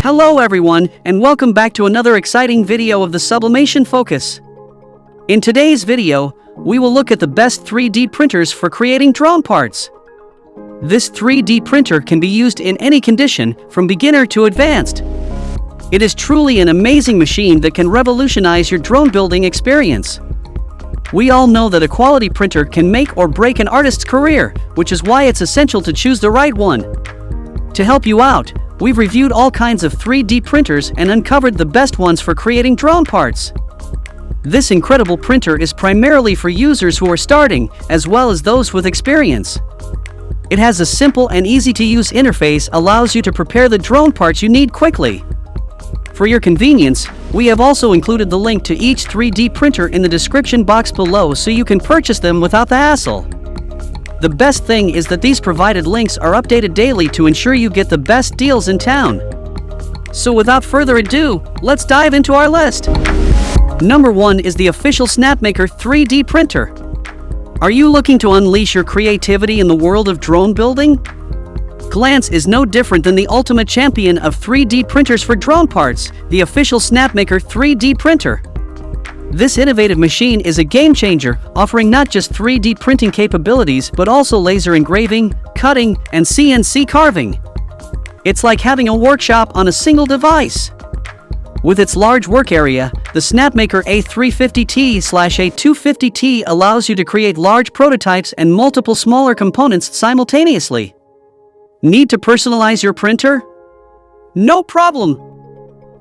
Hello everyone, and welcome back to another exciting video of the Sublimation Focus. In today's video, we will look at the best 3D printers for creating drone parts. This 3D printer can be used in any condition, from beginner to advanced. It is truly an amazing machine that can revolutionize your drone building experience. We all know that a quality printer can make or break an artist's career, which is why it's essential to choose the right one. To help you out, we've reviewed all kinds of 3D printers and uncovered the best ones for creating drone parts. This incredible printer is primarily for users who are starting, as well as those with experience. It has a simple and easy-to-use interface, allows you to prepare the drone parts you need quickly. For your convenience, we have also included the link to each 3D printer in the description box below so you can purchase them without the hassle. The best thing is that these provided links are updated daily to ensure you get the best deals in town. So without further ado, let's dive into our list. Number 1 is the official Snapmaker 3D printer. Are you looking to unleash your creativity in the world of drone building? Glance is no different than the ultimate champion of 3D printers for drone parts, the official Snapmaker 3D printer. This innovative machine is a game changer, offering not just 3D printing capabilities but also laser engraving, cutting, and CNC carving. It's like having a workshop on a single device. With its large work area, the Snapmaker A350T/A250T allows you to create large prototypes and multiple smaller components simultaneously. Need to personalize your printer? No problem!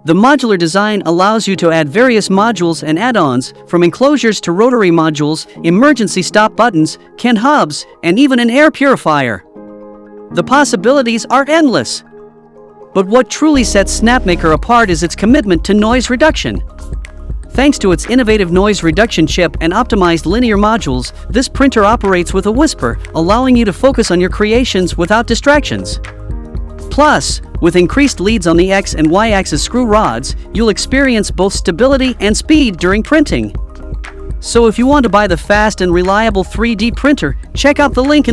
The Modular Design allows you to add various modules and add-ons, from enclosures to rotary modules, emergency stop buttons, can hubs, and even an air purifier. The possibilities are endless. But what truly sets Snapmaker apart is its commitment to noise reduction. Thanks to its innovative noise reduction chip and optimized linear modules, this printer operates with a whisper, allowing you to focus on your creations without distractions. Plus, with increased leads on the X and Y axis screw rods, you'll experience both stability and speed during printing. So if you want to buy the fast and reliable 3D printer, check out the link in the